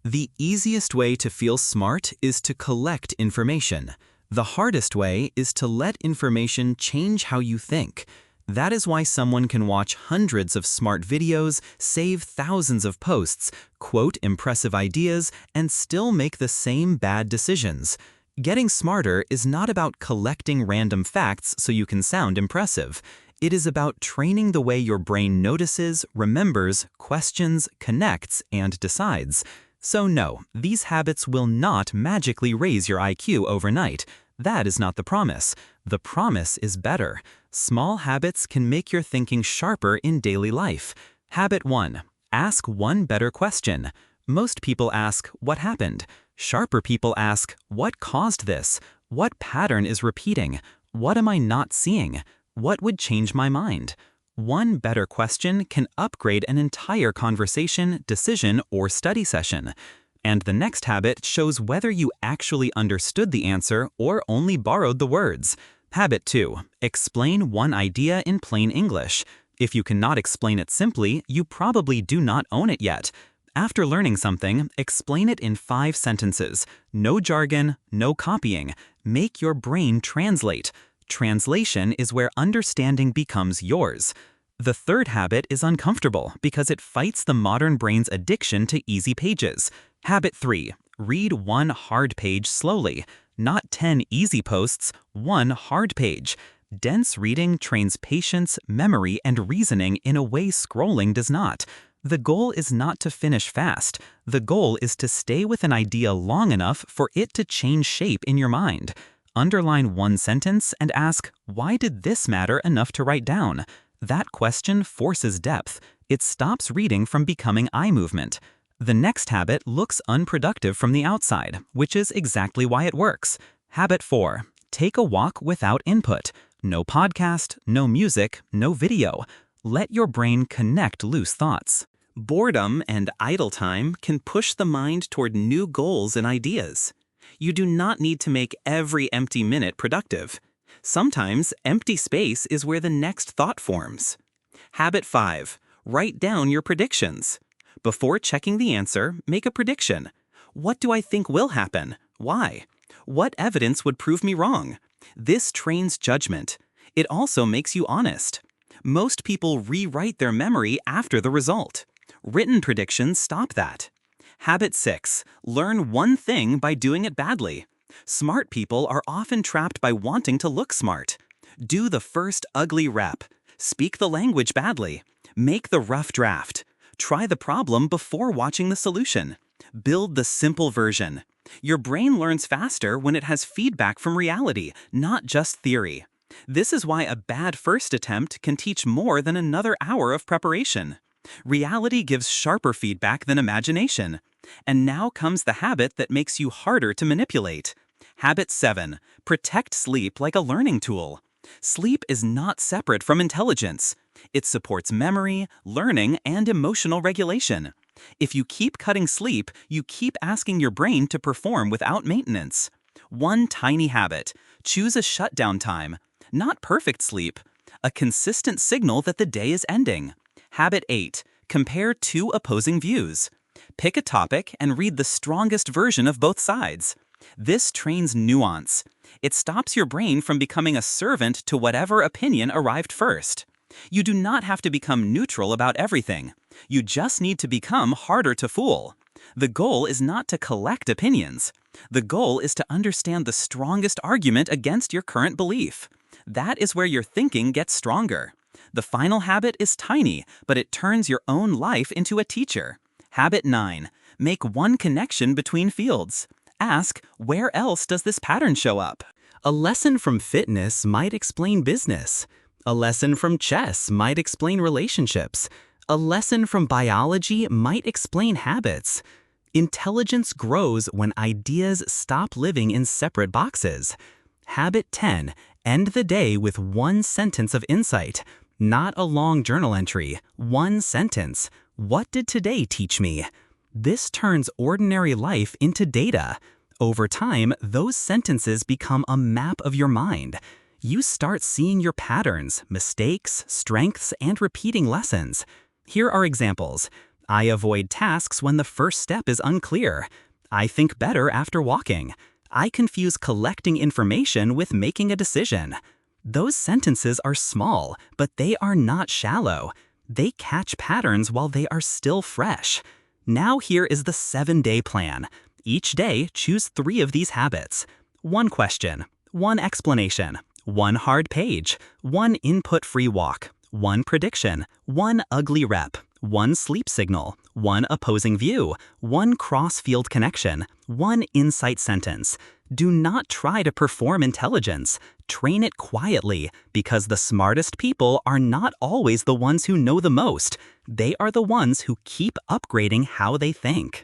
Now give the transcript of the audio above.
The easiest way to feel smart is to collect information. The hardest way is to let information change how you think. That is why someone can watch hundreds of smart videos, save thousands of posts, quote impressive ideas, and still make the same bad decisions. Getting smarter is not about collecting random facts so you can sound impressive. It is about training the way your brain notices, remembers, questions, connects, and decides. So no, these habits will not magically raise your IQ overnight. That is not the promise. The promise is better. Small habits can make your thinking sharper in daily life. Habit 1. Ask one better question. Most people ask, what happened? Sharper people ask, what caused this? What pattern is repeating? What am I not seeing? What would change my mind? One better question can upgrade an entire conversation, decision, or study session. And the next habit shows whether you actually understood the answer or only borrowed the words. Habit 2. Explain one idea in plain English. If you cannot explain it simply, you probably do not own it yet. After learning something, explain it in 5 sentences. No jargon, no copying. Make your brain translate. Translation is where understanding becomes yours. The third habit is uncomfortable because it fights the modern brain's addiction to easy pages. Habit 3. Read one hard page slowly. Not 10 easy posts, one hard page. Dense reading trains patience, memory, and reasoning in a way scrolling does not. The goal is not to finish fast. The goal is to stay with an idea long enough for it to change shape in your mind. Underline one sentence and ask, why did this matter enough to write down? That question forces depth. It stops reading from becoming eye movement. The next habit looks unproductive from the outside, which is exactly why it works. Habit 4. Take a walk without input. No podcast, no music, no video. Let your brain connect loose thoughts. Boredom and idle time can push the mind toward new goals and ideas. You do not need to make every empty minute productive. Sometimes empty space is where the next thought forms. Habit 5. Write down your predictions. Before checking the answer, make a prediction. What do I think will happen? Why? What evidence would prove me wrong? This trains judgment. It also makes you honest. Most people rewrite their memory after the result. Written predictions stop that. Habit 6. Learn one thing by doing it badly. Smart people are often trapped by wanting to look smart. Do the first ugly rep. Speak the language badly. Make the rough draft. Try the problem before watching the solution. Build the simple version. Your brain learns faster when it has feedback from reality, not just theory. This is why a bad first attempt can teach more than another hour of preparation. Reality gives sharper feedback than imagination. And now comes the habit that makes you harder to manipulate. Habit 7. Protect sleep like a learning tool. Sleep is not separate from intelligence. It supports memory, learning, and emotional regulation. If you keep cutting sleep, you keep asking your brain to perform without maintenance. One tiny habit. Choose a shutdown time. Not perfect sleep. A consistent signal that the day is ending. Habit 8. Compare 2 opposing views. Pick a topic and read the strongest version of both sides. This trains nuance. It stops your brain from becoming a servant to whatever opinion arrived first. You do not have to become neutral about everything. You just need to become harder to fool. The goal is not to collect opinions. The goal is to understand the strongest argument against your current belief. That is where your thinking gets stronger. The final habit is tiny, but it turns your own life into a teacher. Habit 9. Make one connection between fields. Ask, where else does this pattern show up? A lesson from fitness might explain business. A lesson from chess might explain relationships. A lesson from biology might explain habits. Intelligence grows when ideas stop living in separate boxes. Habit 10. End the day with one sentence of insight. Not a long journal entry. One sentence. What did today teach me? This turns ordinary life into data. Over time, those sentences become a map of your mind. You start seeing your patterns, mistakes, strengths, and repeating lessons. Here are examples. I avoid tasks when the first step is unclear. I think better after walking. I confuse collecting information with making a decision. Those sentences are small, but they are not shallow. They catch patterns while they are still fresh. Now here is the 7-day plan. Each day, choose 3 of these habits. 1 question, 1 explanation, 1 hard page, 1 input-free walk, 1 prediction, 1 ugly rep, 1 sleep signal, 1 opposing view, 1 cross-field connection, 1 insight sentence. Do not try to perform intelligence. Train it quietly, because the smartest people are not always the ones who know the most. They are the ones who keep upgrading how they think.